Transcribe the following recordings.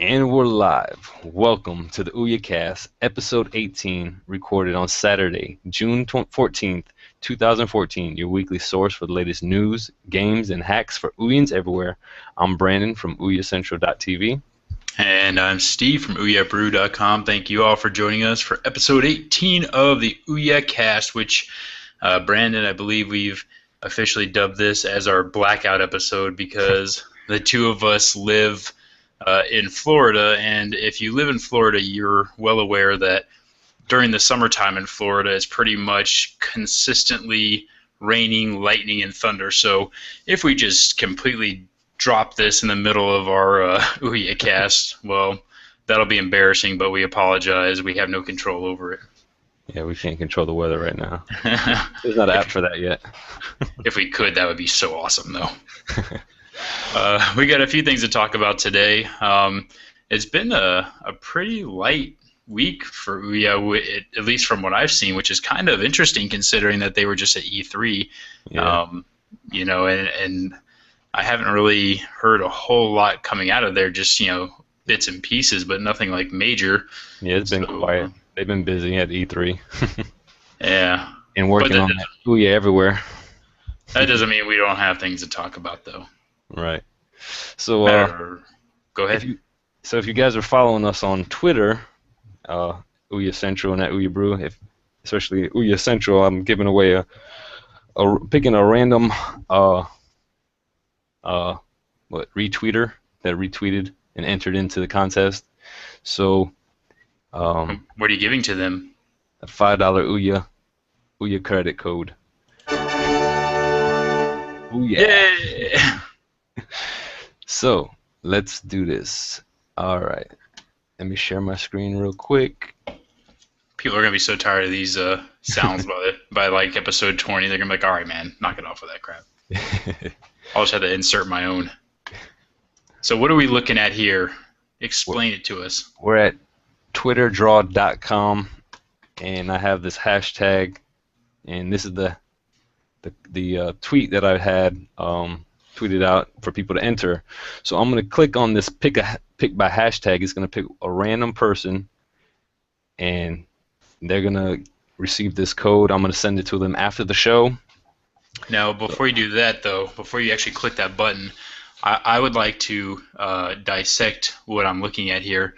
And we're live. Welcome to the OUYACast, episode 18, recorded on Saturday, June 14th, 2014, your weekly source for the latest news, games, and hacks for OUYAns everywhere. I'm Brandon from OUYAcentral.tv. And I'm Steve from OUYABrew.com. Thank you all for joining us for episode 18 of the OUYAcast, which, Brandon, I believe we've officially dubbed this as our blackout episode because the two of us live in Florida, and if you live in Florida, you're well aware that during the summertime in Florida, it's pretty much consistently raining, lightning, and thunder. So if we just completely drop this in the middle of our OUYAcast, well, that'll be embarrassing, but we apologize. We have no control over it. Yeah, we can't control the weather right now. There's not an app for that yet. If we could, that would be so awesome, though. We got a few things to talk about today. It's been a pretty light week for Ouya, at least from what I've seen, which is kind of interesting considering that they were just at E3. Yeah. And I haven't really heard a whole lot coming out of there, just, bits and pieces, but nothing like major. Yeah, it's been quiet. They've been busy at E3. Yeah. And working on that OUYA everywhere. That doesn't mean we don't have things to talk about, though. Right. So, go ahead. If you guys are following us on Twitter, Ouya Central and at Ouya Brew, especially Ouya Central, I'm giving away picking a random retweeter that retweeted and entered into the contest. So, what are you giving to them? A $5 Ouya credit code. Yeah. So let's do this. All right. Let me share my screen real quick. People are gonna be so tired of these sounds by like episode 20. They're gonna be like, "All right, man, knock it off with that crap." I'll just have to insert my own. So what are we looking at here? Explain it to us. We're at twitterdraw.com, and I have this hashtag, and this is the tweet that I had tweeted out for people to enter. So I'm going to click on this pick by hashtag. It's going to pick a random person, and they're going to receive this code. I'm going to send it to them after the show. Now, before you do that, though, before you actually click that button, I would like to dissect what I'm looking at here.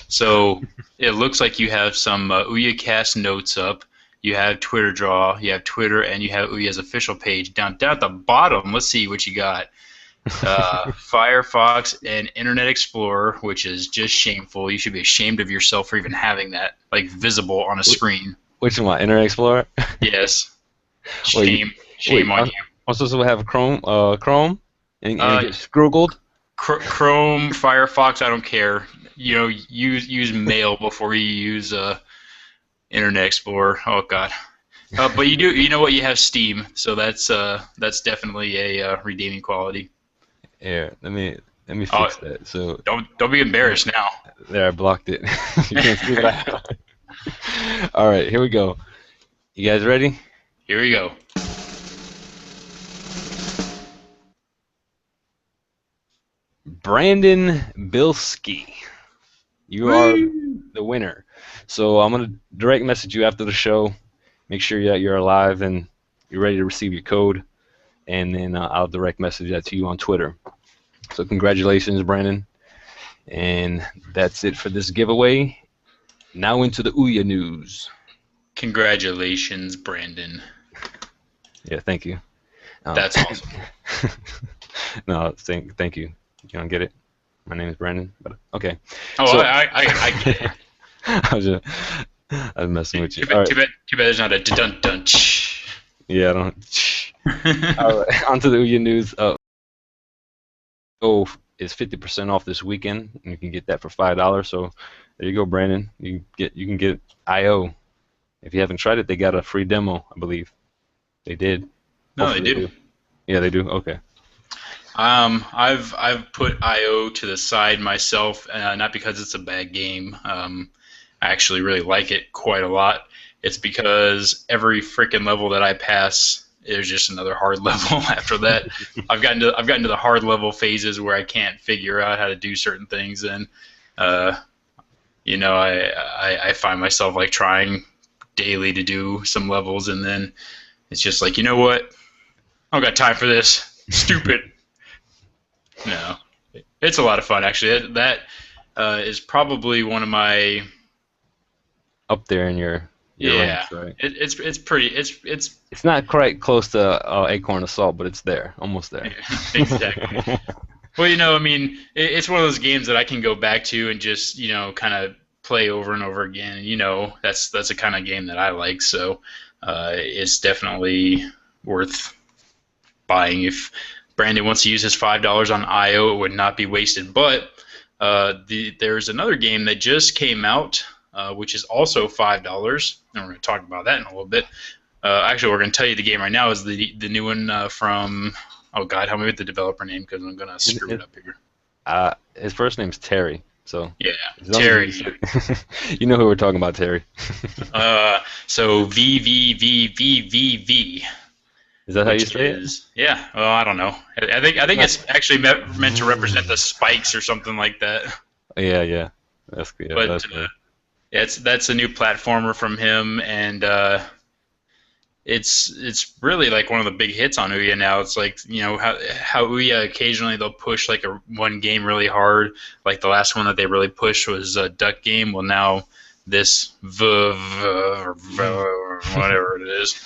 So it looks like you have some OUYAcast notes up. You have Twitter Draw, you have Twitter, and you have Ouya's official page. Down at the bottom, let's see what you got. Firefox and Internet Explorer, which is just shameful. You should be ashamed of yourself for even having that visible on a screen. Which one? Internet Explorer? Yes. Shame on you. I'm supposed to have Chrome, and get scroogled. Chrome, Firefox, I don't care. Use Mail before you use Internet Explorer. Oh God. But you do. You know what? You have Steam, so that's definitely a redeeming quality. Yeah. Let me fix that. So don't be embarrassed now. There, I blocked it. You can't see what I have. All right, here we go. You guys ready? Here we go. Brandon Bilski, you are the winner. So I'm going to direct message you after the show. Make sure that you're alive and you're ready to receive your code. And then I'll direct message that to you on Twitter. So congratulations, Brandon. And that's it for this giveaway. Now into the Ouya news. Congratulations, Brandon. Yeah, thank you. That's awesome. No, thank you. You don't get it? My name is Brandon. But okay. Oh, so, I get it. I was messing with you. Too bad there's not a dun-dun. Yeah, I don't. All right, on to the Ouya news. Is 50% off this weekend, and you can get that for $5. So there you go, Brandon. You can get IO. If you haven't tried it, they got a free demo, I believe. They did. No, they do. Yeah, they do. Okay. I've put IO to the side myself, not because it's a bad game. I actually really like it quite a lot. It's because every freaking level that I pass, there's just another hard level after that. I've gotten to the hard level phases where I can't figure out how to do certain things, and Uh, I find myself like trying daily to do some levels, and then it's just like, you know what? I don't got time for this. Stupid. No, it's a lot of fun actually. That is probably one of my Up there in your yeah. ranks, right? It's pretty it's It's not quite close to Acorn Assault, but it's there, almost there. exactly. Well, I mean, it's one of those games that I can go back to and just, kind of play over and over again. That's the kind of game that I like. So it's definitely worth buying. If Brandon wants to use his $5 on IO, it would not be wasted. But there's another game that just came out, which is also $5, and we're going to talk about that in a little bit. Actually, we're going to tell you the game right now is the new one from. Oh God, help me with the developer name because I'm going to screw it up here. His first name's Terry, so Yeah, as long Terry. as you know who we're talking about, Terry. So VVVVVV, Is that how you which say it? is yeah. Well, I don't know. I think it's actually meant to represent the spikes or something like that. Yeah, yeah. That's good. Yeah, But that's good. yeah, that's a new platformer from him, and it's really like one of the big hits on Ouya now. It's like how Ouya occasionally they'll push like a one game really hard. Like the last one that they really pushed was a duck game. Well, now this whatever it is,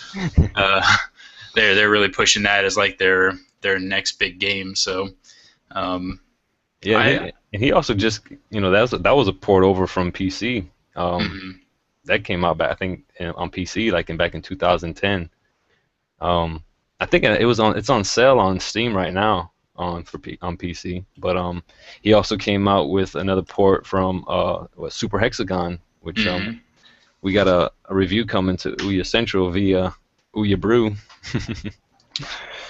they're really pushing that as like their next big game. So um, Yeah, I and he also just that was a port over from PC. mhm. That came out back I think on PC like back in 2010. I think it's on sale on Steam right now on PC. But he also came out with another port from Super Hexagon, which Mhm. we got a review coming to Ouya Central via Ouya Brew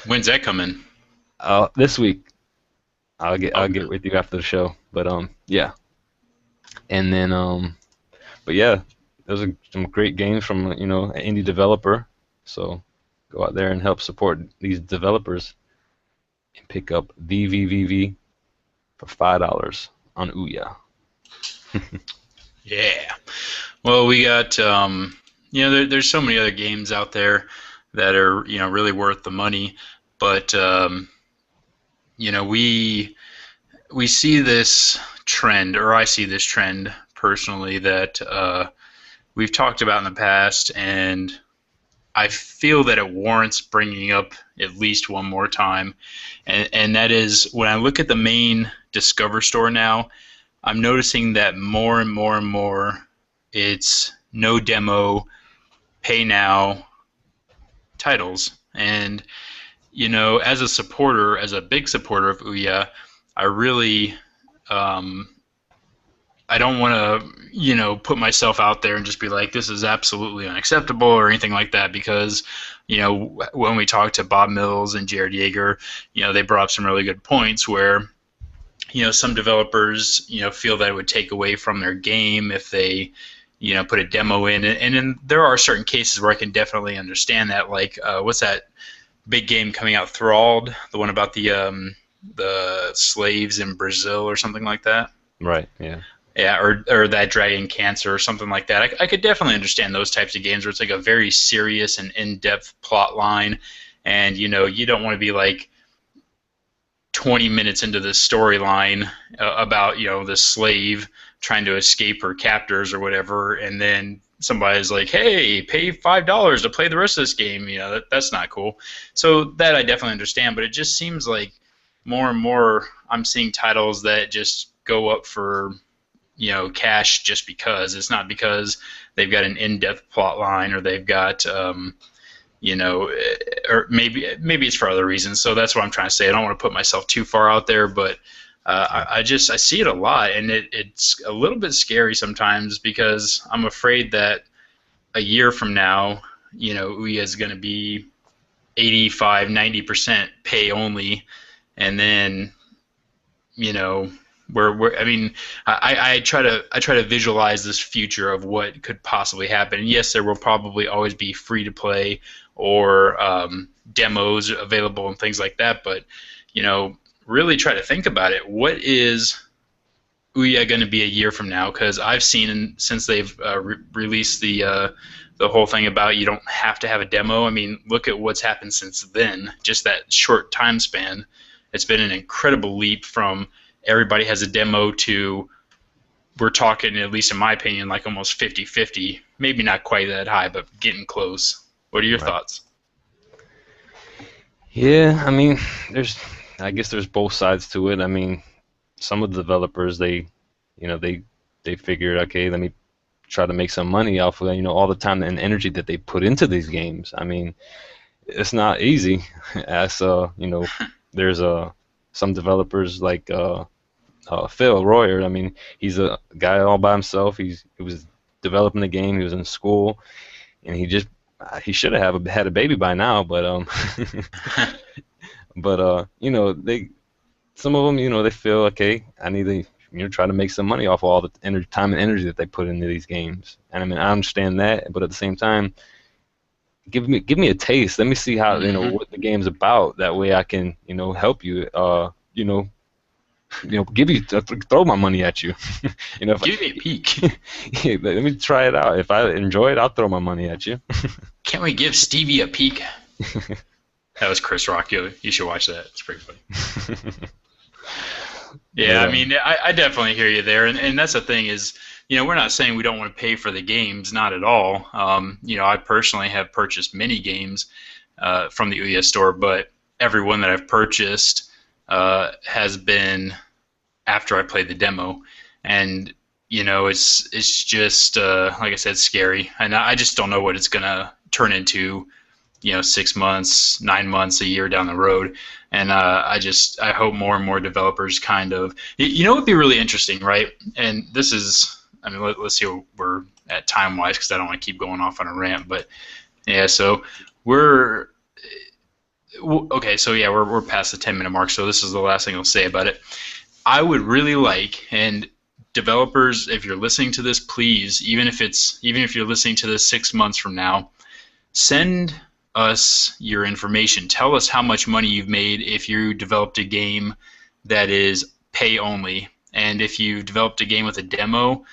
When's that coming? this week. I'll Okay. get with you after the show. But yeah, and then but yeah, those are some great games from an indie developer. So go out there and help support these developers and pick up VVVV for $5 on Ouya. Yeah. Well, we got there's so many other games out there that are really worth the money, but we see this trend, or I see this trend personally that we've talked about in the past, and I feel that it warrants bringing up at least one more time, and that is when I look at the main Discover store now, I'm noticing that more and more and more it's no demo, pay now titles. And, as a supporter, as a big supporter of Ouya, I really, um, I don't want to, put myself out there and just be like, this is absolutely unacceptable or anything like that because, when we talked to Bob Mills and Jared Yeager, they brought up some really good points where, some developers, feel that it would take away from their game if they, put a demo in. And then there are certain cases where I can definitely understand that. Like, what's that big game coming out, Thralled, the one about the slaves in Brazil or something like that. Right. Yeah. Yeah, or that Dragon Cancer or something like that. I could definitely understand those types of games where it's like a very serious and in-depth plot line, and you don't want to be like 20 minutes into this storyline about this slave trying to escape her captors or whatever, and then somebody's like, "Hey, pay $5 to play the rest of this game." That's not cool. So that I definitely understand, but it just seems like more and more I'm seeing titles that just go up for cash just because. It's not because they've got an in-depth plot line or they've got or maybe it's for other reasons. So that's what I'm trying to say. I don't want to put myself too far out there, but I see it a lot, and it's a little bit scary sometimes because I'm afraid that a year from now, Ouya is going to be 85, 90% pay only, and then where I mean I try to visualize this future of what could possibly happen. And yes, there will probably always be free to play or demos available and things like that. But really try to think about it. What is Ouya going to be a year from now? Because I've seen since they've released the whole thing about you don't have to have a demo. I mean, look at what's happened since then. Just that short time span, it's been an incredible leap from everybody has a demo to we're talking, at least in my opinion, like almost 50-50. Maybe not quite that high, but getting close. What are your Right. thoughts? Yeah, I mean, I guess there's both sides to it. I mean, some of the developers, they figured, okay, let me try to make some money off of, all the time and energy that they put into these games. I mean, it's not easy. As there's some developers like Phil Royer. I mean, he's a guy all by himself. He was developing the game. He was in school, and he should have had a baby by now. But they some of them, they feel okay. I need to try to make some money off of all the time and energy that they put into these games. And I mean, I understand that, but at the same time, give me a taste. Let me see how Mm-hmm. what the game's about. That way, I can help you. Give you throw my money at you. If Give me a peek. yeah, let me try it out. If I enjoy it, I'll throw my money at you. Can't we give Stevie a peek? That was Chris Rock. You should watch that. It's pretty funny. Yeah, But I mean, I definitely hear you there, and that's the thing is, we're not saying we don't want to pay for the games, not at all. I personally have purchased many games from the Ouya store, but every one that I've purchased has been after I played the demo, and it's just like I said, scary, and I just don't know what it's gonna turn into 6 months, 9 months, a year down the road. And I hope more and more developers kind of, it'd be really interesting, right? And this is, I mean, let's see where we're at time wise because I don't want to keep going off on a rant. But yeah, so we're, okay, so yeah, we're past the 10-minute mark. So this is the last thing I'll say about it. I would really like, and developers, if you're listening to this, please, even if you're listening to this 6 months from now, send us your information. Tell us how much money you've made if you developed a game that is pay only. And if you developed a game with a demo,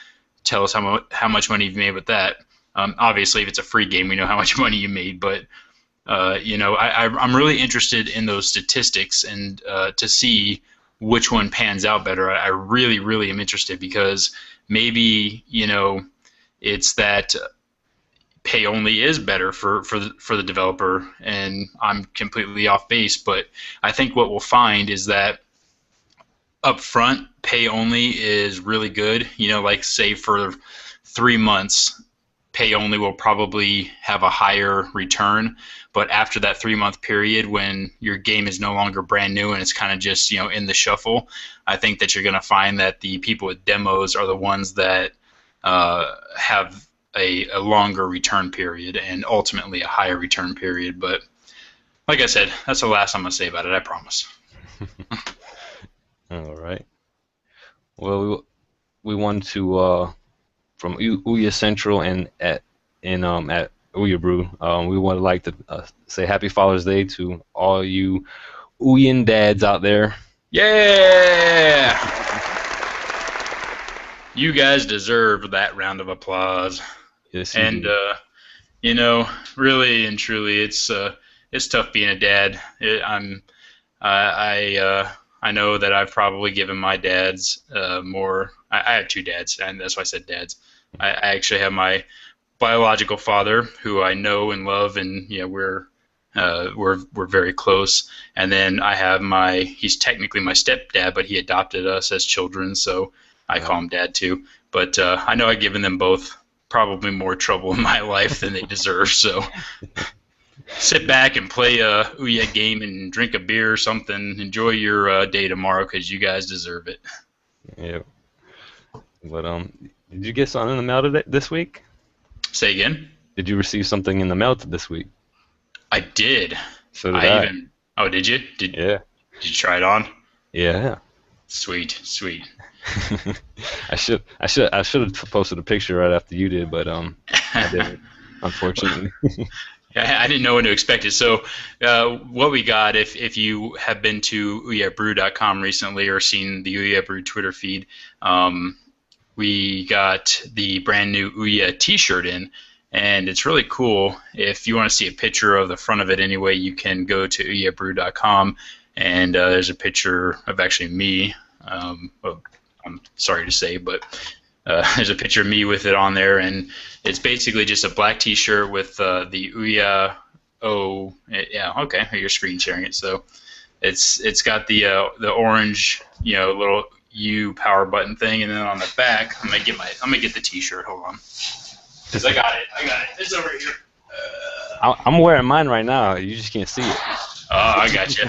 tell us how much money you've made with that. Obviously, if it's a free game, we know how much money you made. But I'm really interested in those statistics and to see which one pans out better. I really, really am interested because maybe it's that pay only is better for the developer, and I'm completely off base. But I think what we'll find is that upfront pay only is really good. Like say for 3 months, pay only will probably have a higher return. But after that 3 month period, when your game is no longer brand new and it's kind of just in the shuffle, I think that you're going to find that the people with demos are the ones that have a longer return period and ultimately a higher return period. But like I said, that's the last I'm going to say about it, I promise. all right. Well, we want to from Ouya Central and at Ouya Brew. We would like to say Happy Father's Day to all you Ouyan dads out there. Yeah! You guys deserve that round of applause. Yes, you And do. really and truly, it's tough being a dad. I know that I've probably given my dads more. I have two dads, and that's why I said dads. I actually have my biological father, who I know and love, and we're very close. And then I have he's technically my stepdad, but he adopted us as children, so I call him dad too. But I know I've given them both probably more trouble in my life than they deserve. So sit back and play a Ouya game and drink a beer or something. Enjoy your day tomorrow because you guys deserve it. Yeah. But did you get something in the mail today, this week? Say again. Did you receive something in the mail this week? I did. So did I I. even. Oh, did you? Yeah. Did you try it on? Yeah. Sweet, sweet. I should have posted a picture right after you did, but I didn't, unfortunately. I didn't know when to expect it. So, what we got, if you have been to OUYABrew.com recently or seen the Ouya Brew Twitter feed, um, we got the brand new Ouya T-shirt in, and it's really cool. If you want to see a picture of the front of it anyway, you can go to OUYABrew.com, and there's a picture of actually me. Well, I'm sorry to say, but there's a picture of me with it on there, and it's basically just a black T-shirt with the Ouya. Oh, yeah, okay. You're screen sharing it, so it's got the orange, little U power button thing, and then on the back, I'm gonna get the T-shirt. Hold on, because I got it. It's over here. I'm wearing mine right now. You just can't see it. Oh, I got you.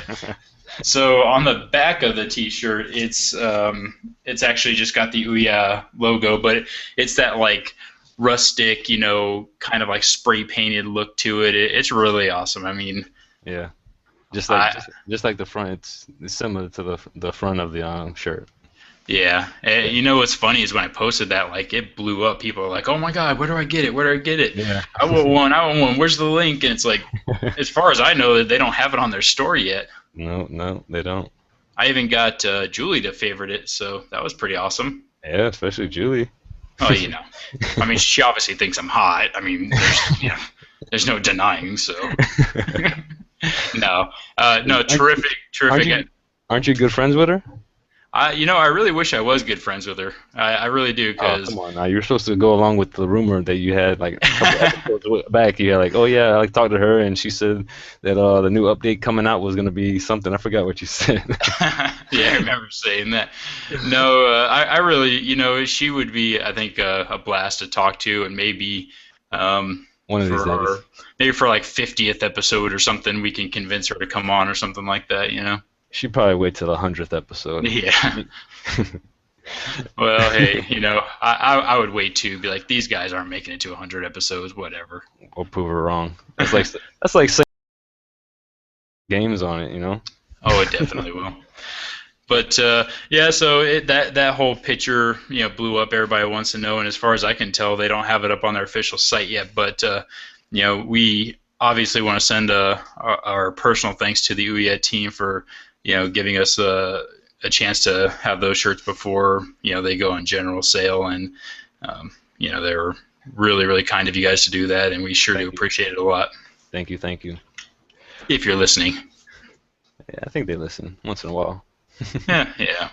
So on the back of the T-shirt, it's actually just got the Ouya logo, but it's that like rustic, kind of like spray painted look to it. It's really awesome. I mean, Yeah, just like I, just like the front. It's similar to the front of the shirt. yeah. You know what's funny is when I posted that, like it blew up. People are like, "Oh my God, where do I get it? Where do I get it? Yeah. I want one. I want one. Where's the link?" And it's like, as far as I know, they don't have it on their store yet. No, no, they don't. I even got Julie to favorite it, so that was pretty awesome. Yeah, especially Julie. Oh, I mean, she obviously thinks I'm hot. I mean, there's no denying. So, no, no, terrific, Aren't terrific. you aren't you good friends with her? I really wish I was good friends with her. I really do, Oh, because come on now. You're supposed to go along with the rumor that you had like a couple episodes back. You had like, oh yeah, I like talked to her and she said that the new update coming out was gonna be something. I forgot what you said. yeah, I remember saying that. No, I really, she would be, I think, a blast to talk to, and maybe One of these for days. our, maybe for like 50th episode or something, we can convince her to come on or something like that. She'd probably wait till the 100th episode. Yeah. Well, hey, I would wait too. Be like, these guys aren't making it to 100 episodes, whatever. We'll prove her wrong. That's like saying games on it. Oh, it definitely will. But yeah, so that whole picture, blew up. Everybody wants to know, and as far as I can tell, they don't have it up on their official site yet. But we obviously want to send our personal thanks to the Ouya team for giving us a chance to have those shirts before they go on general sale, and they were really really kind of you guys to do that, and we sure do Thank you. appreciate it a lot. Thank you. Thank you. If you're listening, Yeah, I think they listen once in a while. yeah, yeah.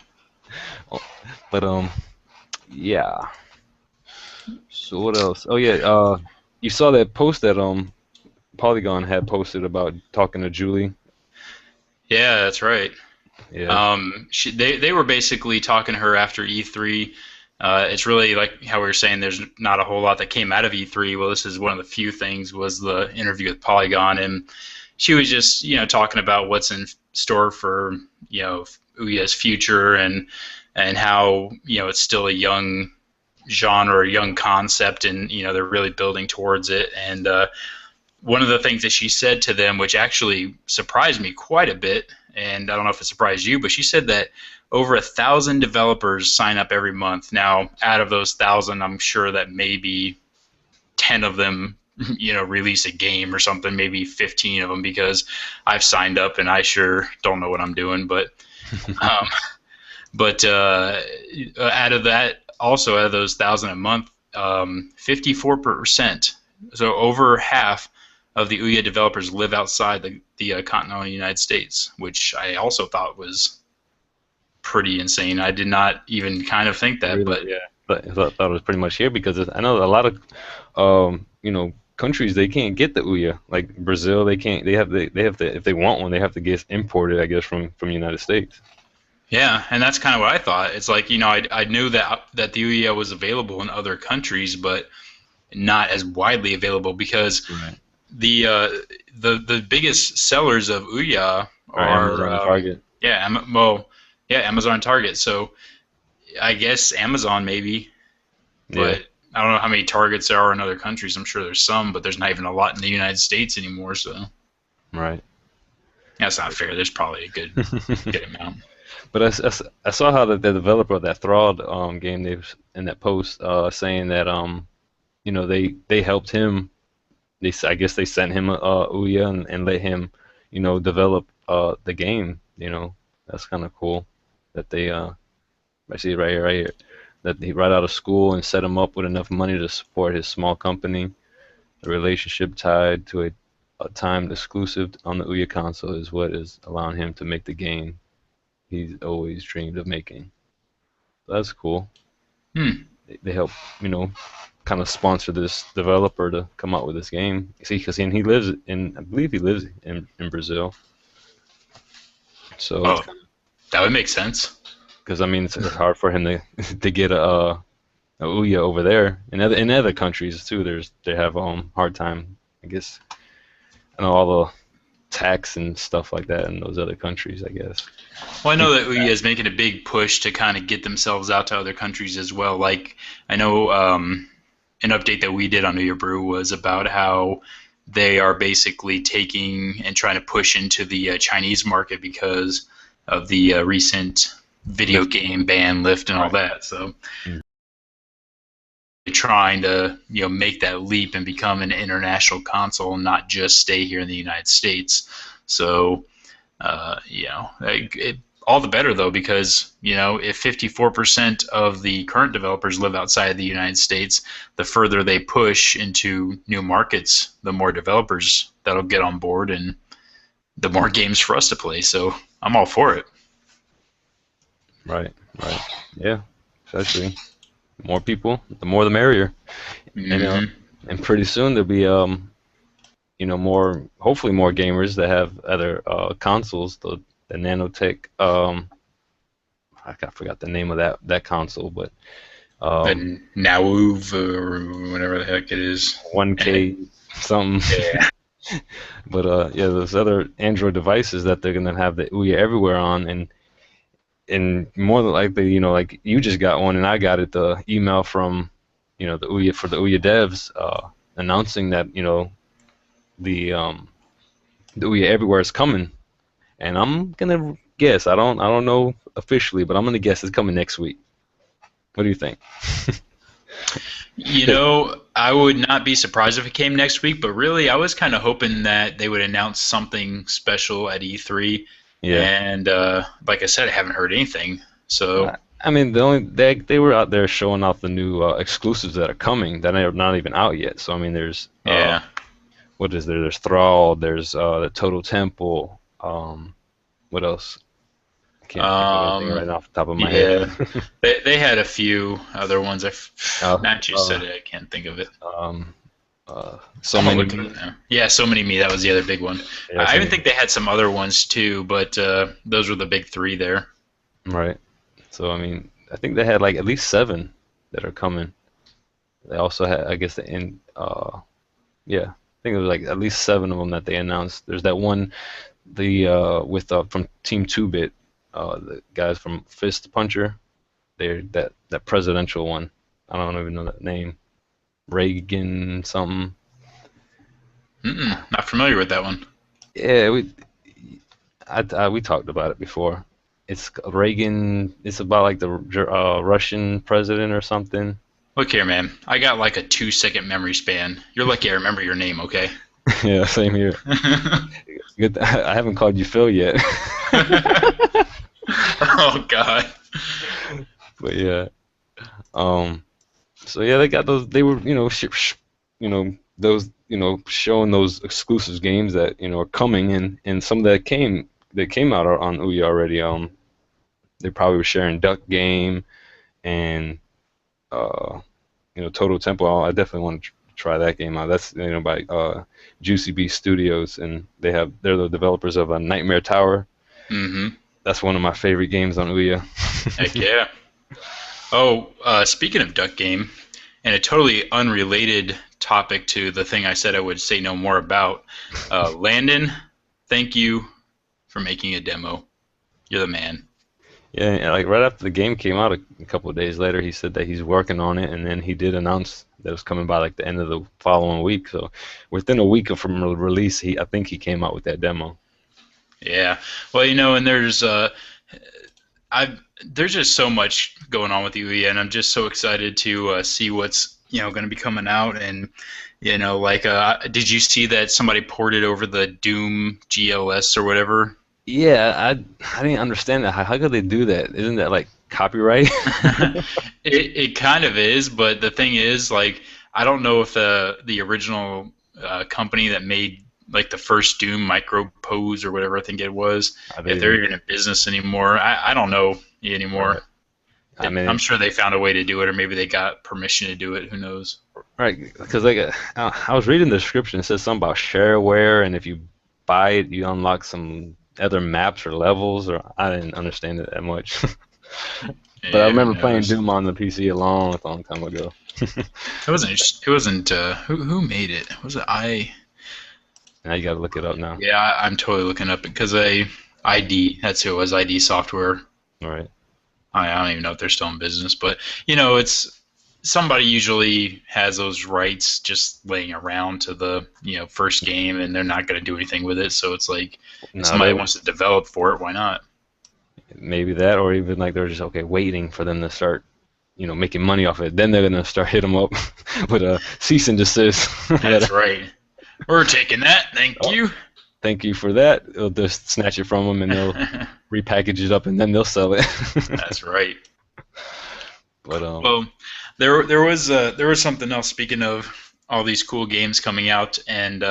But yeah. So what else? Oh yeah, you saw that post that Polygon had posted about talking to Julie. Yeah, that's right. Yeah. They were basically talking to her after E3. It's really like how we were saying. There's not a whole lot that came out of E3. Well, this is one of the few things. Was the interview with Polygon, and she was just talking about what's in store for Ouya's future, and how it's still a young genre, a young concept, and they're really building towards it. And one of the things that she said to them, which actually surprised me quite a bit, and I don't know if it surprised you, but she said that over 1,000 developers sign up every month. Now, out of those 1,000, I'm sure that maybe 10 of them, release a game or something, maybe 15 of them, because I've signed up and I sure don't know what I'm doing. But, um, out of that, also out of those 1,000 a month, 54%, so over half of the Ouya developers live outside the continental United States, which I also thought was pretty insane. I did not even kind of think that, Really, but yeah. But I thought it was pretty much here because I know a lot of countries they can't get the Ouya. Like Brazil, they can't. They have to if they want one, they have to get imported. I guess from the United States. yeah, and that's kind of what I thought. It's like I knew that the Ouya was available in other countries, but not as widely available because Right. the biggest sellers of Ouya Or Amazon and are Target. yeah, well, yeah, Amazon and Target. So I guess Amazon maybe, Yeah. but I don't know how many Targets there are in other countries. I'm sure there's some, but there's not even a lot in the United States anymore. So Right. that's not fair. There's probably a good amount. But I saw how the developer of that Thrall game they was in that post saying that they helped him I guess they sent him Ouya and let him, develop the game. That's kind of cool that they I see it right here, that he right out of school and set him up with enough money to support his small company. A relationship tied to a timed exclusive on the Ouya console is what is allowing him to make the game he's always dreamed of making. That's cool. Hmm. They help, you know, kind of sponsor this developer to come out with this game. See, because he lives in, I believe he lives in Brazil. So it's Oh, kind of, that would make sense. because I mean it's hard for him to to get a Ouya over there. In other countries too, they have hard time. I guess I know all the tax and stuff like that in those other countries. I guess. Well, I know People, that Ouya is making a big push to kind of get themselves out to other countries as well. Like I know an update that we did on Ouya Brew was about how they are basically taking and trying to push into the Chinese market because of the recent video lift, game ban lift and all right. that. So they're trying to make that leap and become an international console and not just stay here in the United States. So all the better though, because if 54% of the current developers live outside of the United States, the further they push into new markets, the more developers that'll get on board and the more games for us to play. So I'm all for it. Right, right. Yeah, especially more people, the more the merrier. And Hmm. pretty soon there'll be more, hopefully more gamers that have other consoles. The Nanotech I forgot the name of that console, but um The Nauv or whatever the heck it is. 1K something. Yeah. But yeah, those other Android devices that they're gonna have the Ouya everywhere on, and more than likely, like you just got one and I got it, the email from the Ouya for the Ouya devs announcing that the the Ouya everywhere is coming, and I'm gonna guess, I don't know officially, but I'm gonna guess it's coming next week. What do you think? I would not be surprised if it came next week, but really, I was kind of hoping that they would announce something special at E3. Yeah. And like I said, I haven't heard anything. So, I mean, they were out there showing off the new exclusives that are coming that are not even out yet. So I mean, there's yeah. what is there? There's Thrall. There's the Total Temple. What else? I can't think of anything right Um, off the top of my head. yeah. They had a few other ones. uh, Matt just uh, said it. I can't think of it. um, so I'm gonna many look it up me. now. Yeah, So Many Me. That was the other big one. Yeah, I so even many. think they had some other ones too, but those were the big three there. Right. So I mean, I think they had like at least seven that are coming. They also had, I guess, yeah, I think it was like at least seven of them that they announced. There's that one, the with from Team Two Bit, the guys from Fist Puncher. They're that presidential one. I don't even know that name. Reagan something. Not familiar with that one. Yeah, we talked about it before. It's Reagan. It's about like the Russian president or something. Look here, man. I got like a 2 second memory span. You're lucky I remember your name, okay? Yeah, same here. Good. I haven't called you Phil yet. Oh God. But yeah. Um. So yeah, they got those. They were, those, showing those exclusive games that are coming, and some that came out on Ouya already. They probably were sharing Duck Game and uh, Total Temple. I definitely want to try that game out. That's by Juicy Beast Studios, and they're the developers of Nightmare Tower. Mm-hmm. That's one of my favorite games on Ouya. Heck yeah. Oh, speaking of Duck Game, and a totally unrelated topic to the thing I said I would say no more about, Landon, thank you for making a demo. You're the man. Yeah, and, like right after the game came out, a couple of days later, he said that he's working on it, and then he did announce that it was coming by like the end of the following week. So within a week of from release, I think he came out with that demo. Yeah. Well, and I there's just so much going on with the Ouya, and I'm just so excited to see what's going to be coming out, and like, did you see that somebody ported over the Doom GLS or whatever? Yeah, I didn't understand that. How could they do that? Isn't that like copyright? It kind of is, but the thing is, like, I don't know if the original company that made like the first Doom Micro Pose or whatever I think it was, I if they're didn't. even in business anymore. I don't know anymore. Right. I I'm mean, sure they found a way to do it, or maybe they got permission to do it. Who knows? right? Because like I was reading the description. It says something about shareware, and if you buy it, you unlock some other maps or levels. Or I didn't understand it that much. But I Yeah, who remember playing knows? Doom on the PC a long, long time ago. It wasn't. It wasn't. Who made it? Was it I? Now you gotta look it up now. Yeah, I'm totally looking up because ID. That's who it was. ID Software. All right. I don't even know if they're still in business, but it's somebody usually has those rights just laying around to the first game, and they're not going to do anything with it. So it's like if No, somebody they wants to develop for it, why not? maybe that, or even like they're just okay waiting for them to start, making money off it. Then they're gonna start hit them up with a cease and desist. That's right. We're taking that. Thank Oh, you. thank you for that. They'll just snatch it from them and they'll repackage it up and then they'll sell it. That's right. But Well, there was something else. Speaking of all these cool games coming out, and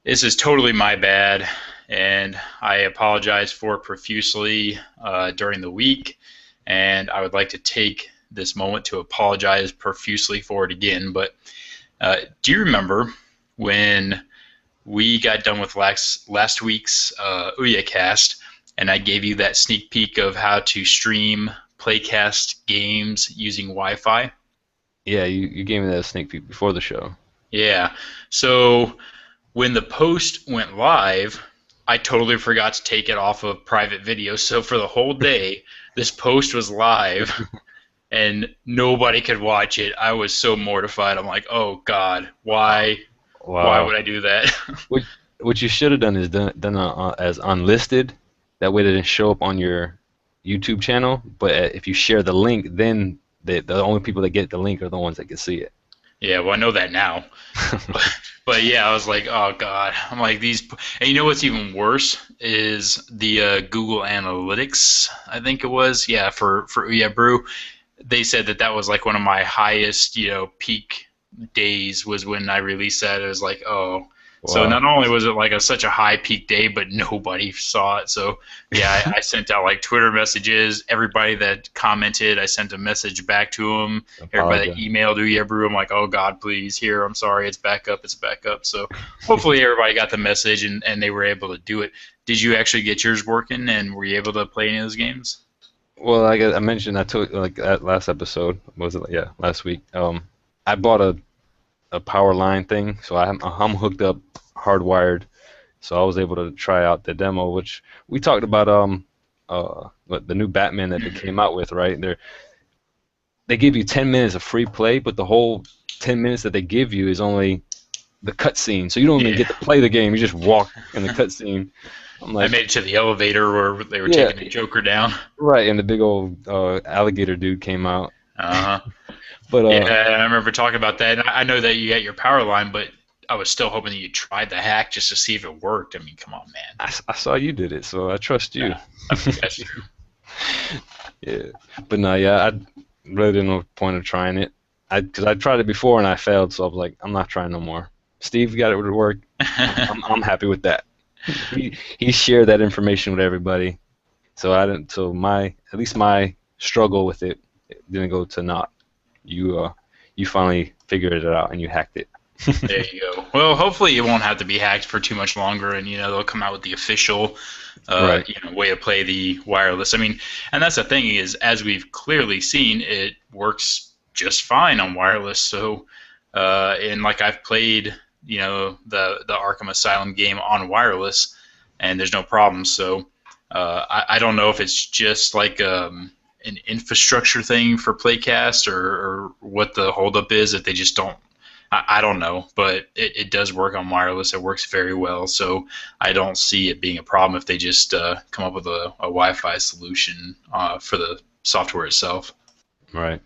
this is totally my bad, and I apologize for it profusely during the week, and I would like to take this moment to apologize profusely for it again. But do you remember when we got done with last week's OUYACast, and I gave you that sneak peek of how to stream playcast games using Wi-Fi? yeah, you gave me that sneak peek before the show. Yeah. So when the post went live, I totally forgot to take it off of private video. So for the whole day, this post was live and nobody could watch it. I was so mortified. I'm like, oh God, why Wow. would I do that? What what you should have done is done as unlisted. That way, it didn't show up on your YouTube channel. But if you share the link, then the only people that get the link are the ones that can see it. Yeah, well, I know that now. But yeah, I was like, oh God. I'm like these, and you know what's even worse is the Google Analytics. I think it was, yeah, for Ouya Brew. They said that was like one of my highest, peak days was when I released that. It was like, oh. So Wow. not only was it like such a high peak day, but nobody saw it. So yeah, I sent out like Twitter messages. Everybody that commented, I sent a message back to them. Everybody that Apologize. emailed Ouya Brew, I'm like, oh God, please, here, I'm sorry, it's back up, it's back up. So hopefully everybody got the message and they were able to do it. Did you actually get yours working and were you able to play any of those games? Well, like I mentioned, I took like that last episode. Was it? Yeah, last week. I bought a power line thing, so I'm hooked up, hardwired. So I was able to try out the demo, which we talked about. The new Batman that they came out with, right? They give you 10 minutes of free play, but the whole 10 minutes that they give you is only the cutscene. So you don't even get Yeah. to play the game. You just walk in the cutscene. I'm I like, made it to the elevator where they were yeah, taking the Joker down. right. And the big old alligator dude came out. Uh-huh. But Yeah, I remember talking about that. And I know that you got your power line, but I was still hoping that you tried the hack just to see if it worked. I mean, come on, man. I saw you did it, so I trust you. Yeah, that's true. Yeah, but no, yeah, I really didn't know the point of trying it. Because I tried it before and I failed, so I was like, I'm not trying no more. Steve got it to work. I'm happy with that. He shared that information with everybody, so I didn't. So at least my struggle with it didn't go to naught. You finally figured it out and you hacked it. There you go. Well, hopefully it won't have to be hacked for too much longer, and they'll come out with the official, Right. way to play the wireless. I mean, and that's the thing is, as we've clearly seen, it works just fine on wireless. So, and like I've played, the Arkham Asylum game on wireless, and there's no problem. So, I don't know if it's just like an infrastructure thing for Playcast or what the holdup is that they just don't. I don't know, but it does work on wireless. It works very well, so I don't see it being a problem if they just come up with a Wi-Fi solution for the software itself. Right.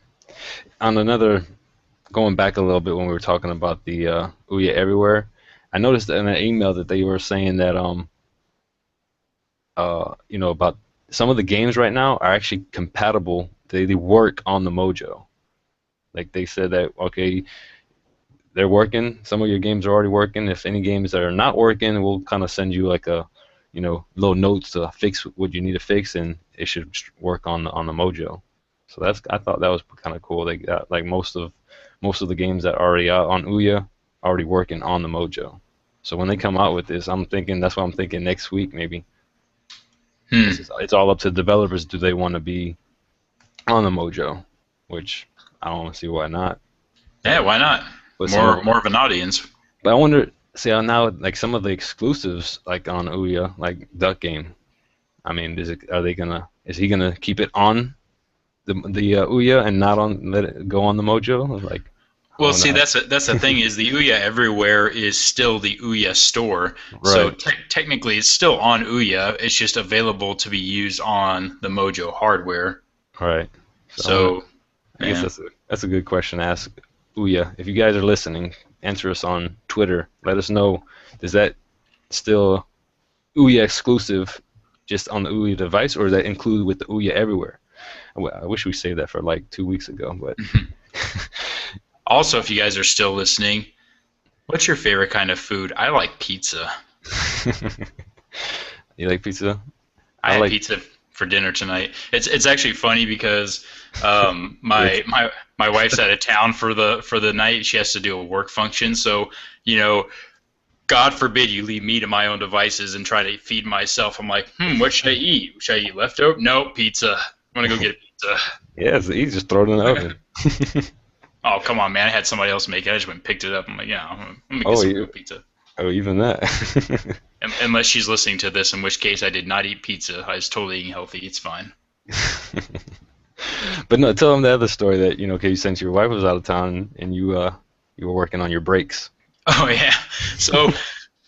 On another going back a little bit when we were talking about the Ouya Everywhere, I noticed in an email that they were saying that about some of the games right now are actually compatible. They work on the Mojo. Like they said that okay, they're working. Some of your games are already working. If any games that are not working, we'll kind of send you like a, little notes to fix what you need to fix, and it should work on the Mojo. So I thought that was kind of cool. They got like most of the games that are already out on Ouya already working on the Mojo. So when they come out with this, that's what I'm thinking next week maybe. Hmm. It's all up to developers. Do they want to be on the Mojo? Which I don't see why not. Yeah, But why not? but some of More of an audience. But I wonder, see how now like some of the exclusives like on Ouya, like Duck Game. I mean, is he gonna keep it on the Ouya and not on let it go on the Mojo? Like, I Well, wonder see, how. that's the thing is the Ouya Everywhere is still the Ouya store. So Right, technically, it's still on Ouya. It's just available to be used on the Mojo hardware. right. So I wonder. So I guess yeah. that's a good question to ask Ouya. If you guys are listening, answer us on Twitter. Let us know. Is that still Ouya exclusive, just on the Ouya device, or is that included with the Ouya Everywhere? I wish we saved that for like 2 weeks ago, but. Also, if you guys are still listening, what's your favorite kind of food? I like pizza. You like pizza? I I had like pizza for dinner tonight. It's actually funny because it's my wife's out of town for the night. She has to do a work function, so you know, God forbid you leave me to my own devices and try to feed myself. I'm like, what should I eat? Should I eat leftover? No, pizza. I'm gonna go get a pizza. yeah, it's easy. Just throw it in the oven. Oh, come on, man! I had somebody else make it. I just went and picked it up. I'm like, yeah, I'm gonna get Oh, some real pizza. even that. Unless she's listening to this, in which case I did not eat pizza. I was totally eating healthy. It's fine. But no, tell them the other story that okay, since your wife was out of town and you were working on your breaks. Oh yeah. So,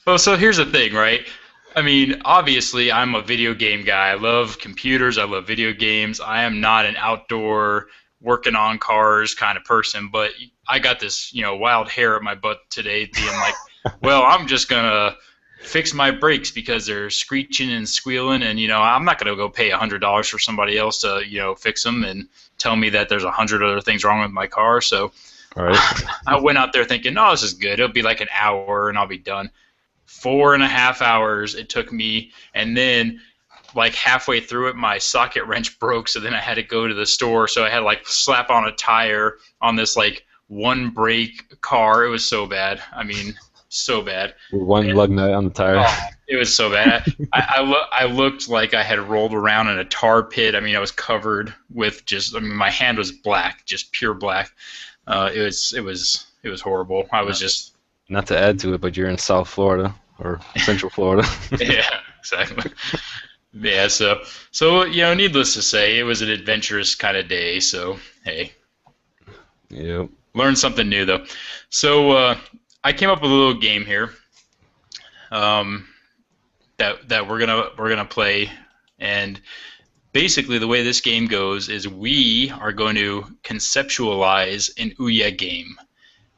well, so here's the thing, right? I mean, obviously, I'm a video game guy. I love computers. I love video games. I am not an outdoor working on cars kind of person, but I got this, wild hair at my butt today, being like, well, I'm just gonna fix my brakes because they're screeching and squealing, and I'm not gonna go pay $100 for somebody else to, fix them and tell me that there's 100 other things wrong with my car. So All right. I went out there thinking, no, this is good. It'll be like an hour and I'll be done. 4.5 hours it took me, and then like halfway through it, my socket wrench broke. So then I had to go to the store. So I had to like slap on a tire on this like one brake car. It was so bad. I mean, so bad. With one And, lug nut on the tire. oh, it was so bad. I looked like I had rolled around in a tar pit. I mean, I was covered with just. I mean, my hand was black, just pure black. It was horrible. I was Not, just not to add to it, but you're in South Florida or Central Florida. yeah, exactly. Yeah, so needless to say, it was an adventurous kind of day. So hey, Yep. learned something new though. So I came up with a little game here um, that we're gonna play, and basically the way this game goes is we are going to conceptualize an Ouya game.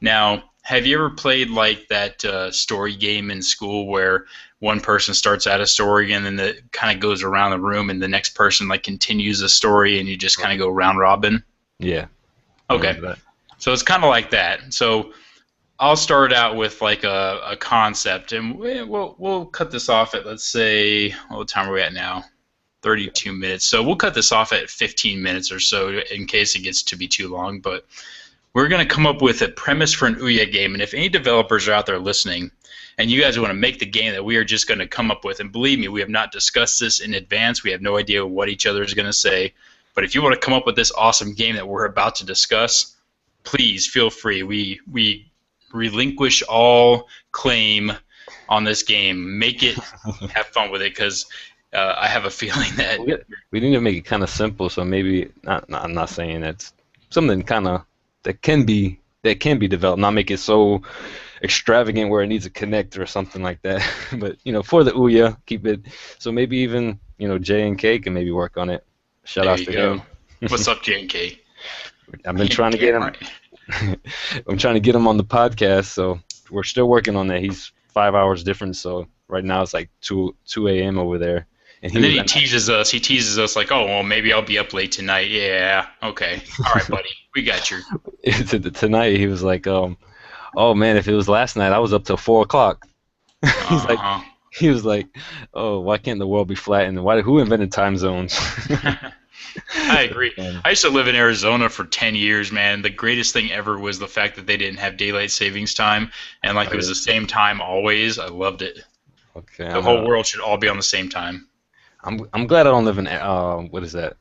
Now, have you ever played like that story game in school where one person starts out a story and then it kind of goes around the room and the next person like continues the story and you just kind of go round robin? Yeah. I Okay, remember that. so it's kind of like that. So I'll start out with like a concept, and we'll cut this off at, let's say, what time are we at now? 32 minutes. So we'll cut this off at 15 minutes or so in case it gets to be too long. But we're going to come up with a premise for an Ouya game. And if any developers are out there listening and you guys want to make the game that we are just going to come up with, and believe me, we have not discussed this in advance. We have no idea what each other is going to say. But if you want to come up with this awesome game that we're about to discuss, please feel free. We relinquish all claim on this game. Make it, have fun with it, because I have a feeling that We need to make it kind of simple, so maybe I'm not saying that's something kind of that can be developed. Not make it so extravagant where it needs a connector or something like that. But for the Ouya, keep it so maybe even J and K can maybe work on it. Shout there outs you to go. him. What's up, J&K? I've been trying to get him. Right. I'm trying to get him on the podcast, so we're still working on that. He's 5 hours different, so right now it's like 2 a.m. over there, and he And then was he and teases us. He teases us like, "Oh, well, maybe I'll be up late tonight." Yeah, okay, all right, buddy, we got you. tonight he was like, oh man, if it was last night, I was up till 4 o'clock. He's like, Uh he was like, oh, why can't the world be flattened? Who invented time zones? huh. I agree. I used to live in Arizona for 10 years, man. The greatest thing ever was the fact that they didn't have daylight savings time and like Oh, it was yeah. the same time always. I loved it. Okay, The whole world should all be on the same time. I'm glad I don't live in what is that?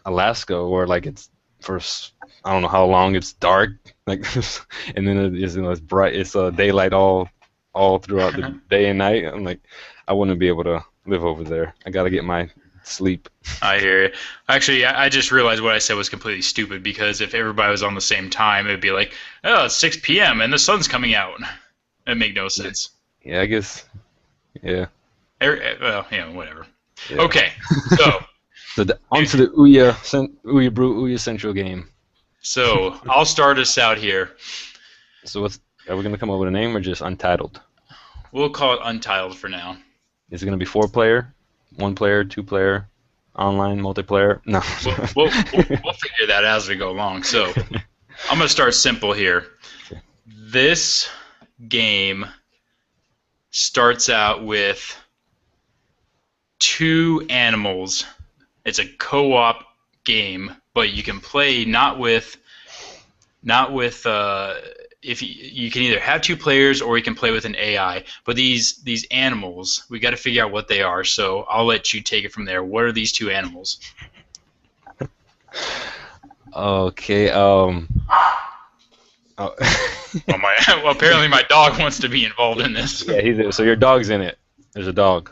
Alaska, where like it's I don't know how long it's dark, like, and then it's bright. It's daylight all throughout the day and night. I'm like, I wouldn't be able to live over there. I gotta get my sleep. I hear you. Actually, I just realized what I said was completely stupid because if everybody was on the same time, it would be like, oh, it's 6 p.m. and the sun's coming out. It make no sense. Yeah, I guess. Yeah, Well, whatever. yeah. Okay, so So on to the Ouya Brew Ouya Central game. I'll start us out here. So are we gonna come up with a name or just Untitled? We'll call it Untitled for now. Is it gonna be 4 player, 1 player, 2 player, online, multiplayer? No. We'll figure that out as we go along. So I'm gonna start simple here. This game starts out with 2 animals. It's a co-op game, but you can play not with if you can either have 2 players or you can play with an AI. But these animals, we got to figure out what they are. So I'll let you take it from there. What are these 2 animals? Okay. Oh. Well, apparently my dog wants to be involved in this. Yeah, so your dog's in it. There's a dog,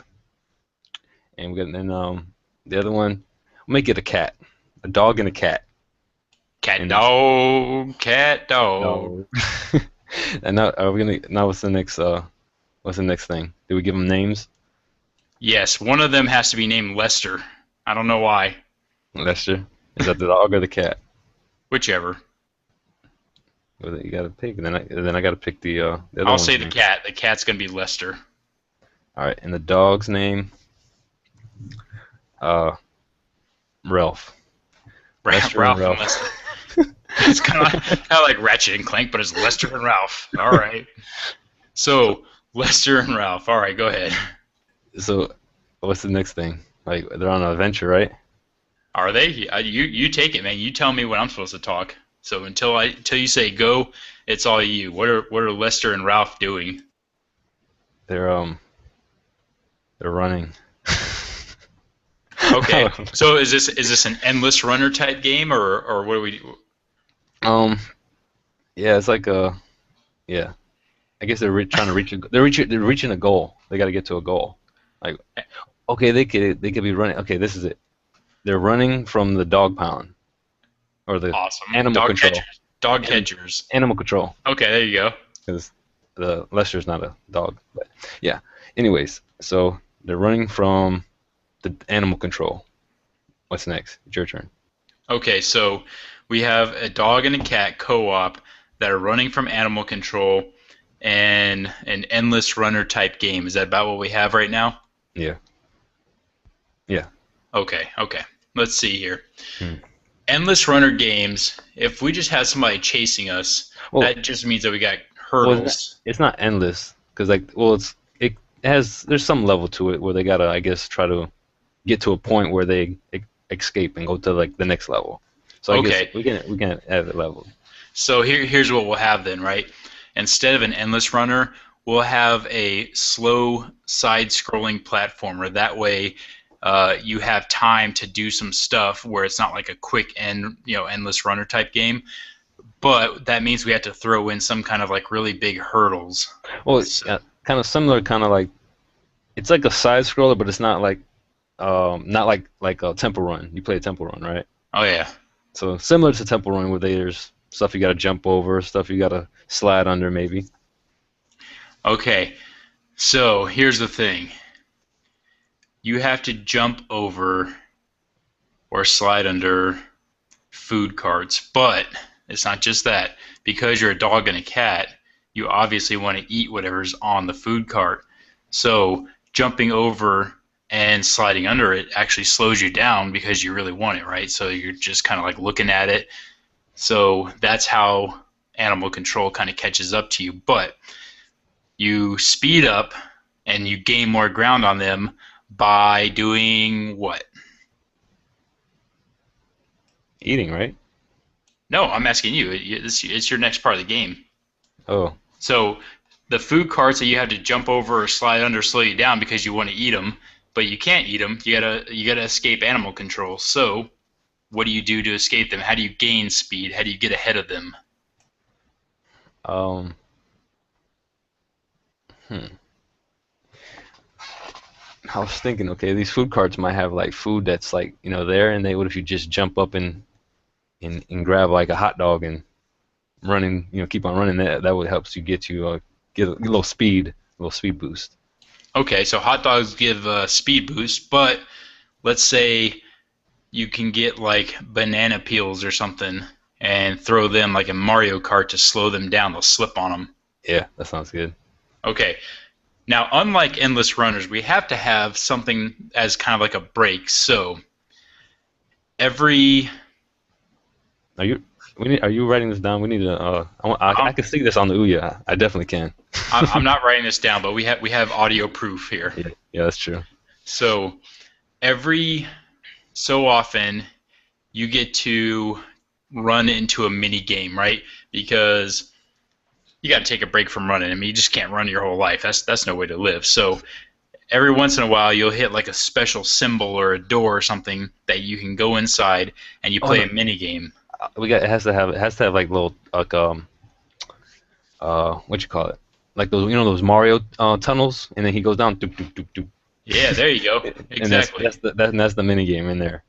and the other one, we'll make it a cat. A dog and a cat. Cat dog, cat dog. No. And now are we gonna now what's the next thing? Do we give them names? Yes, one of them has to be named Lester. I don't know why. Lester. Is that the dog or the cat? Whichever. Well, you gotta pick. Then I gotta pick the other I'll one's say the name. cat. The cat's gonna be Lester. All right, and the dog's name, uh, Ralph. Lester and Ralph and Ralph. Lester. It's kind of like Ratchet and Clank, but it's Lester and Ralph. All right. So Lester and Ralph. All right, go ahead. So, what's the next thing? Like they're on an adventure, right? Are they? You take it, man. You tell me when I'm supposed to talk. So until you say go, it's all you. What are Lester and Ralph doing? They're running. Okay. So is this an endless runner type game or what do we do? Um, yeah, it's like yeah. I guess trying to they're reaching a goal. They got to get to a goal. Like, okay, they could be running. Okay, this is it. They're running from the dog pound or the Awesome. animal Dog control. catchers. Dog catchers. Animal control. Okay, there you go. Because the Lester's not a dog, but yeah. Anyways, so they're running from the animal control. What's next? It's your turn. Okay, so we have a dog and a cat co-op that are running from animal control and an endless runner type game. Is that about what we have right now? Yeah. Yeah. Okay. Let's see here. Hmm. Endless runner games, if we just have somebody chasing us, Well, that just means that we got well, hurdles. it's not endless because it has there's some level to it where they gotta, I guess, try to get to a point where they escape and go to like the next level. So I guess we can add a level. So here's what we'll have then, right? Instead of an endless runner, we'll have a slow side-scrolling platformer. That way, you have time to do some stuff where it's not like a quick endless runner type game. But that means we have to throw in some kind of like really big hurdles. Well, it's kind of similar, kind of like it's like a side scroller, but it's not like a Temple Run. You play a Temple Run, right? Oh yeah. So similar to Temple Run, where there's stuff you got to jump over, stuff you got to slide under, maybe. Okay. So here's the thing. You have to jump over or slide under food carts, but It's not just that. Because you're a dog and a cat, you obviously want to eat whatever's on the food cart. So jumping over and sliding under it actually slows you down because you really want it, right? So you're just kind of like looking at it. So that's how animal control kind of catches up to you. But you speed up and you gain more ground on them by doing what? Eating, right? No, I'm asking you. It's your next part of the game. Oh, So the food carts that you have to jump over or slide under slow you down because you want to eat them, but you can't eat them. You gotta escape animal control. So what do you do to escape them? How do you gain speed? How do you get ahead of them? um, hmm. I was thinking, okay, these food carts might have like food that's like, there, and they what if you just jump up and grab like a hot dog and running, keep on running. That would help you get a little speed boost. Okay, so hot dogs give a speed boost, but let's say you can get like banana peels or something and throw them like a Mario Kart to slow them down. They'll slip on them. Yeah, that sounds good. Okay, now unlike endless runners, we have to have something as kind of like a break. So every Are you are you writing this down? We need to. I I'm, can see this on the Ouya. I definitely can. I'm not writing this down, but we have audio proof here. Yeah, yeah, that's true. So every so often you get to run into a mini game, right? Because you got to take a break from running. I mean, you just can't run your whole life. That's no way to live. So every once in a while, you'll hit like a special symbol or a door or something that you can go inside and you Oh play no, a mini game. we got it has to have like little like what you call it, like those Mario tunnels, and then he goes down doop doop doop doop, Yeah, there you go. and that's Exactly. that's the mini game in there.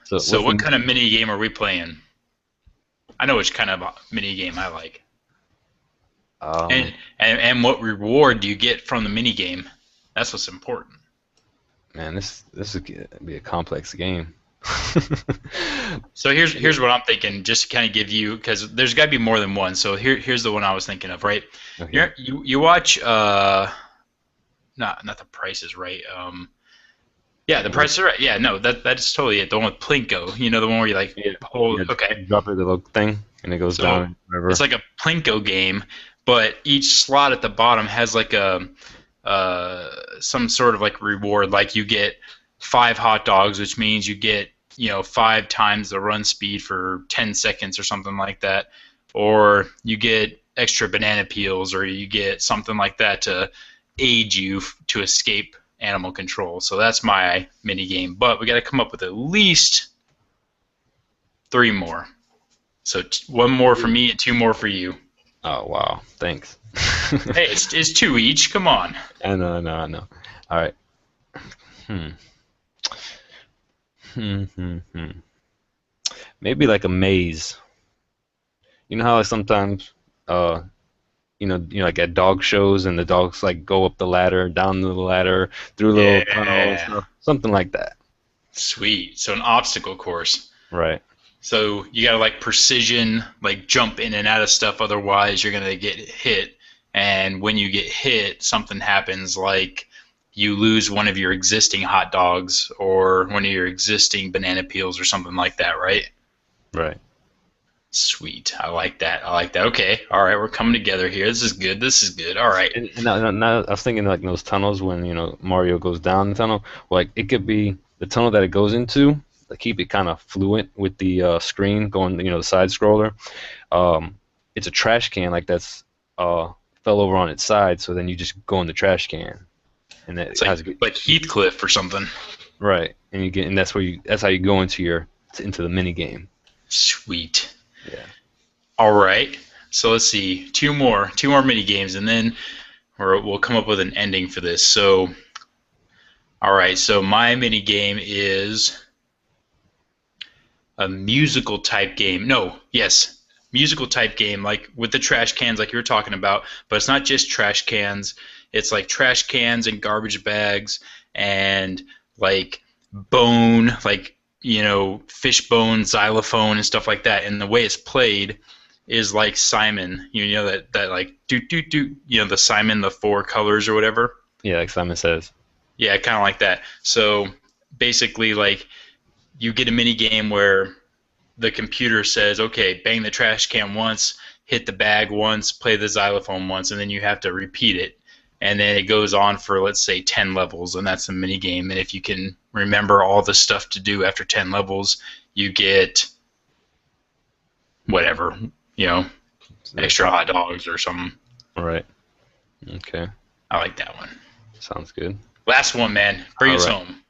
So So what's what the kind of mini game are we playing? I know which kind of mini game I like. And, um and what reward do you get from the mini game? That's what's important. man, this would be a complex game. So here's what I'm thinking, just to kind of give you, because there's got to be more than one. So here's the one I was thinking of, right? Okay. You watch not the Price is Right. Yeah, the Price is Right. Yeah, no, that's totally it. The one with Plinko. You know, the one where you like Yeah, hold. yeah. Okay, Drop it the little thing, and it goes so down wherever. it's like a Plinko game, but each slot at the bottom has like a some sort of like reward. Like you get 5 hot dogs, which means you get 5 times the run speed for 10 seconds or something like that, or you get extra banana peels, or you get something like that to aid you to escape animal control. So that's my mini game, but we got to come up with at least 3 more. So one more for me and 2 more for you. Oh wow, thanks. Hey, it's 2 each. Come on. I know. All right. Hmm. Hmm. Maybe like a maze. You know how like sometimes, uh, like at dog shows, and the dogs like go up the ladder, down the ladder, through little tunnels, Yeah. something like that. Sweet. So an obstacle course. Right. So you gotta like precision, like jump in and out of stuff. Otherwise, you're gonna get hit. And when you get hit, something happens, like you lose one of your existing hot dogs or one of your existing banana peels or something like that, right? Right. Sweet. I like that. I like that. Okay. All right. We're coming together here. This is good. This is good. All right. And now I was thinking like those tunnels when Mario goes down the tunnel, like it could be the tunnel that it goes into. To keep it kind of fluent with the screen going, the side scroller. It's a trash can like that's uh, fell over on its side, so then you just go in the trash can, and that It's like has a good, like Heathcliff or something. right, and that's how you go into the mini game. Sweet. Yeah. All right. So let's see. Two more mini games, and then we'll come up with an ending for this. So, all right. So my mini game is a musical type game. No, yes, musical type game, like with the trash cans, like you were talking about. But it's not just trash cans. It's like trash cans and garbage bags and like bone, like fishbone, xylophone, and stuff like that. And the way it's played is like Simon. That like doot doot doot. The Simon, the four colors or whatever. Yeah, like Simon Says. Yeah, kind of like that. So basically, like you get a mini game where the computer says, okay, bang the trash can once, hit the bag once, play the xylophone once, and then you have to repeat it. And then it goes on for, let's say, 10 levels, and that's a mini game. And if you can remember all the stuff to do after 10 levels, you get whatever, extra hot dogs or something. All right. Okay. I like that one. Sounds good. Last one, man. Bring us home.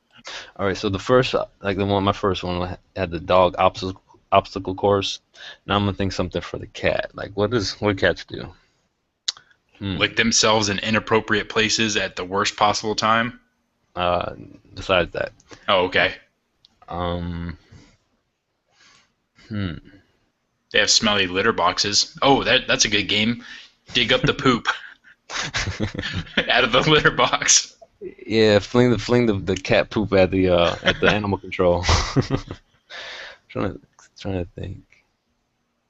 All right. So the first, my first one had the dog obstacle course. Now I'm gonna think something for the cat. Like, what do cats do? Lick themselves in inappropriate places at the worst possible time. Besides that. Oh, okay. They have smelly litter boxes. Oh, that's a good game. Dig up the poop out of the litter box. Yeah, fling the cat poop at the animal control. trying to think.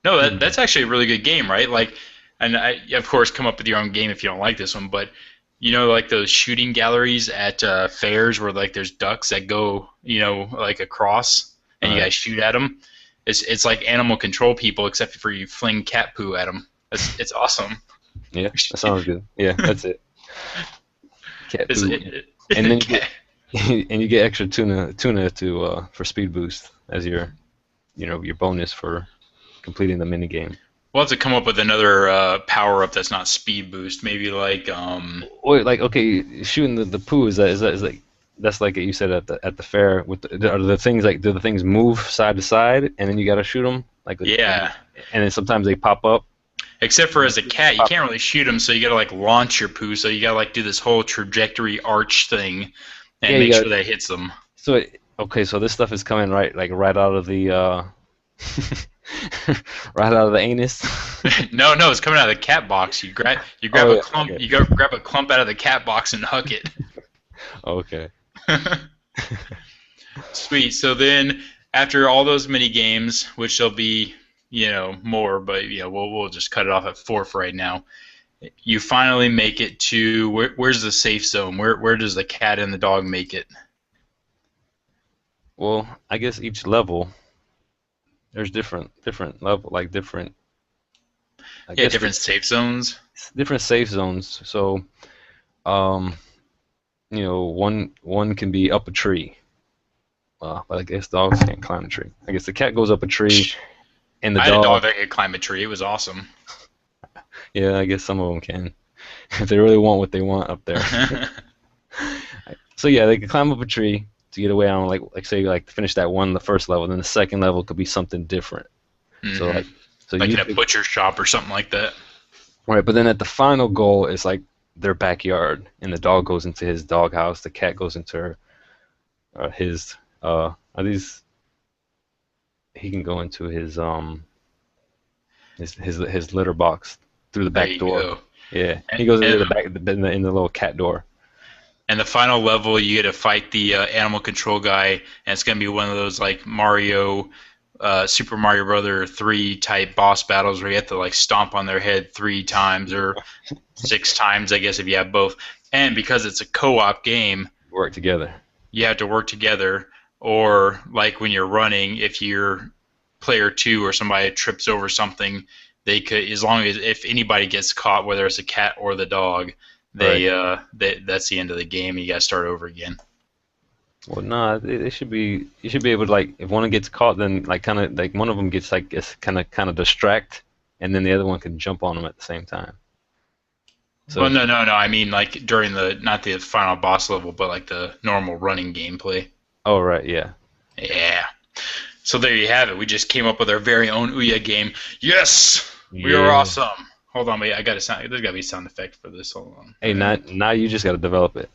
No, that's actually a really good game, right? Like, and I of course come up with your own game if you don't like this one, but like those shooting galleries at fairs where like there's ducks that go like across and you guys shoot at them. It's like Animal Control people, except for you fling cat poo at them. It's awesome. Yeah, that sounds good. Yeah, that's it. Cat poo. And then you get extra tuna to for speed boost as your bonus for completing the mini game. We'll have to come up with another power up that's not speed boost. Maybe like Wait, like, okay, shooting the poo is like that's like you said at the fair with are the things like, do the things move side to side and then you gotta shoot them like, yeah, and then sometimes they pop up. Except for as a cat, you can't really shoot them, so you gotta like launch your poo. So you gotta like do this whole trajectory arch thing and make sure that it hits them. So so this stuff is coming right out of the right out of the anus. No, it's coming out of the cat box. You grab a clump. Okay. You go grab a clump out of the cat box and huck it. Okay. Sweet. So then, after all those mini games, which there'll be, more, but we'll just cut it off at 4 for right now. You finally make it to where's the safe zone? Where does the cat and the dog make it? Well, I guess each level, there's different level, like different. Different safe zones. Different safe zones. So, one can be up a tree. But I guess dogs can't climb a tree. I guess the cat goes up a tree, and I had a dog that could climb a tree. It was awesome. Yeah, I guess some of them can, if they really want what they want up there. So yeah, they can climb up a tree to get away on say to finish the first level. Then the second level could be something different. Mm-hmm. So like in a butcher shop or something like that. Right, but then at the final goal is like their backyard, and the dog goes into his doghouse, the cat goes into his he can go into his litter box through the back door. Go. Yeah, he goes into the back in the little cat door. And the final level, you get to fight the animal control guy, and it's gonna be one of those like Super Mario Brother 3 type boss battles where you have to like stomp on their head 3 times or 6 times, I guess, if you have both. And because it's a co-op game, work together. You have to work together, or like when you're running, if you're player 2 or somebody trips over something, they could, as long as if anybody gets caught, whether it's a cat or the dog, that's the end of the game. You got to start over again. Well, no, it should be. You should be able to if one gets caught, then kind of one of them gets kind of distract, and then the other one can jump on them at the same time. So, well, no. I mean during not the final boss level, but like the normal running gameplay. Oh right, yeah. Yeah. So there you have it. We just came up with our very own Ouya game. Yes, we are awesome. Hold on, wait. I got to sound. There's got to be a sound effect for this. Hold on. Hey, now you just got to develop it.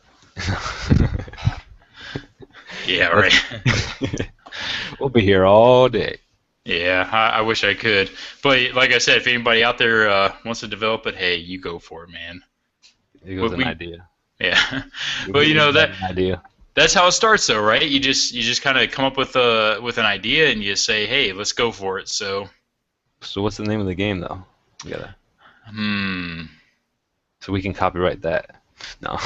Yeah, right. We'll be here all day. Yeah, I wish I could. But like I said, if anybody out there wants to develop it, hey, you go for it, man. It was an idea. Yeah. Well, that idea. That's how it starts, though, right? You just kind of come up with an idea and you say, "Hey, let's go for it." So, So what's the name of the game though? We gotta hmm. so we can copyright that. No,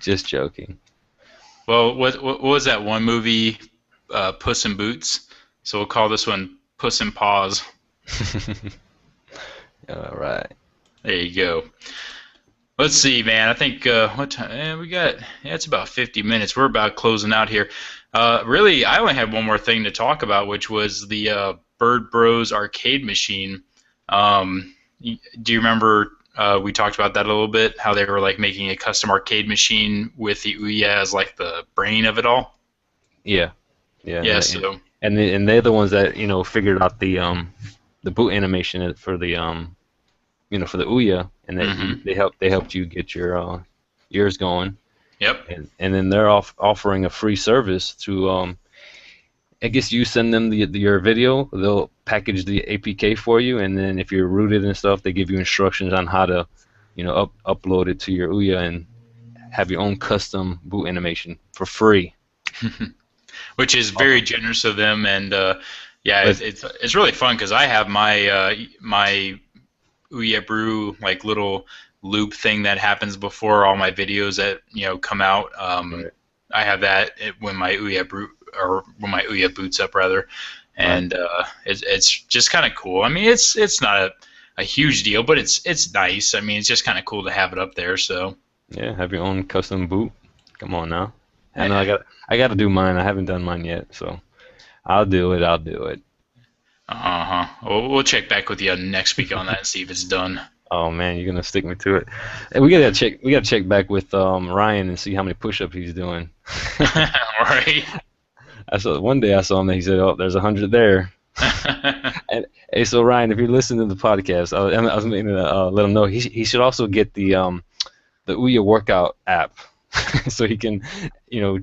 just joking. Well, what was that one movie, Puss in Boots? So we'll call this one Puss in Paws. All right. There you go. Let's see, man. I think what time? We got. Yeah, it's about 50 minutes. We're about closing out here. Really, I only had one more thing to talk about, which was the Bird Bros arcade machine. Do you remember we talked about that a little bit? How they were like making a custom arcade machine with the Ouya as like the brain of it all. Yeah, yeah, Yeah. So. and they're the ones that figured out the boot animation for the for the Ouya, and that Hmm. they helped you get yours going, Yep. and then they're offering a free service to I guess you send them your video, they'll package the APK for you, and then if you're rooted and stuff, they give you instructions on how to upload it to your Ouya and have your own custom boot animation for free. Which is very Awesome. generous of them, and yeah, But it's really fun because I have my Ouya Brew like little loop thing that happens before all my videos that come out. right, I have that when my Ouya Brew or when my Ouya boots up rather, right. and it's just kind of cool. I mean, it's not a huge deal, but it's nice. I mean, it's just kind of cool to have it up there. So Yeah, have your own custom boot. Come on now. I know yeah. I got to do mine. I haven't done mine yet, so I'll do it. I'll do it. Uh-huh. We'll check back with you next week on that and see if it's done. Oh man, you're gonna stick me to it. Hey, we gotta check back with Ryan and see how many push-ups he's doing. Right. I saw one day I saw him. He said, "Oh, there's 100 there." And hey, so Ryan, if you're listening to the podcast, I was meaning to let him know he should also get the Ouya workout app, so he can, you know,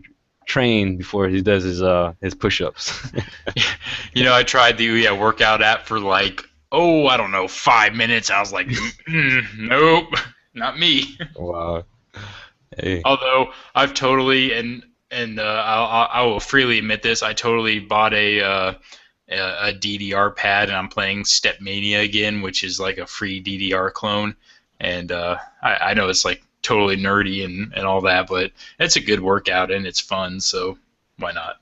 train before he does his push-ups. I tried the Ouya workout app for like, I don't know, 5 minutes. I was like, nope, not me. Wow. Hey. Although I've totally and I will freely admit this, I totally bought a DDR pad and I'm playing Stepmania again, which is like a free DDR clone. And I know it's like totally nerdy and all that, but it's a good workout and it's fun, so why not?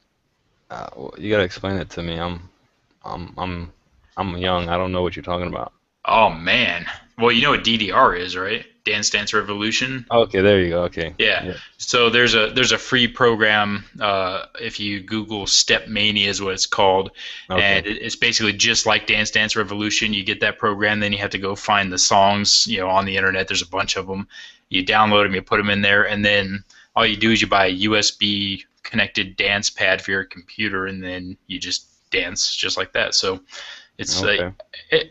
Well, you gotta explain it to me. I'm, I'm, I'm young. I don't know what you're talking about. Oh man. Well, you know what DDR is, right? Dance Dance Revolution. Okay, there you go. Okay. Yeah. Yeah. So there's a free program. If you Google Step Mania is what it's called, and Okay. it's basically just like Dance Dance Revolution. You get that program, then you have to go find the songs, on the internet. There's a bunch of them. You download them, you put them in there, and then all you do is you buy a USB connected dance pad for your computer, and then you just dance just like that. So it's Okay.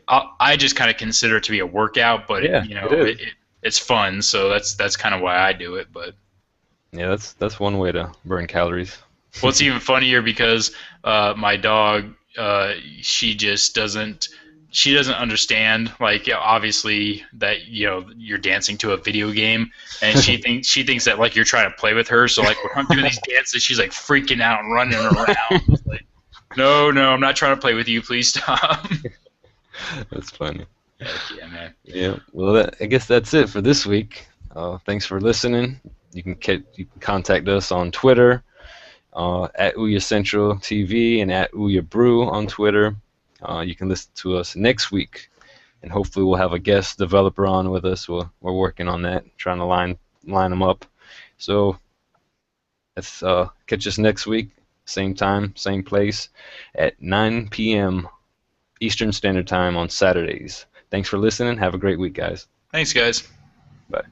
I just kind of consider it to be a workout, but Yeah, it is. it's fun. So that's kind of why I do it. But Yeah, that's one way to burn calories. what's even funnier because my dog, she just doesn't. She doesn't understand, like, obviously that you're dancing to a video game, and she thinks that like you're trying to play with her. So like when I'm doing these dances, she's like freaking out and running around. It's like, no, no, I'm not trying to play with you. Please stop. That's funny. Heck yeah, man. Yeah. Well, I guess that's it for this week. Thanks for listening. You can contact us on Twitter at Ouya Central TV and at Ouya Brew on Twitter. You can listen to us next week, and hopefully we'll have a guest developer on with us. We're working on that, trying to line them up. So let's catch us next week, same time, same place, at 9 p.m. Eastern Standard Time on Saturdays. Thanks for listening. Have a great week, guys. Thanks, guys. Bye.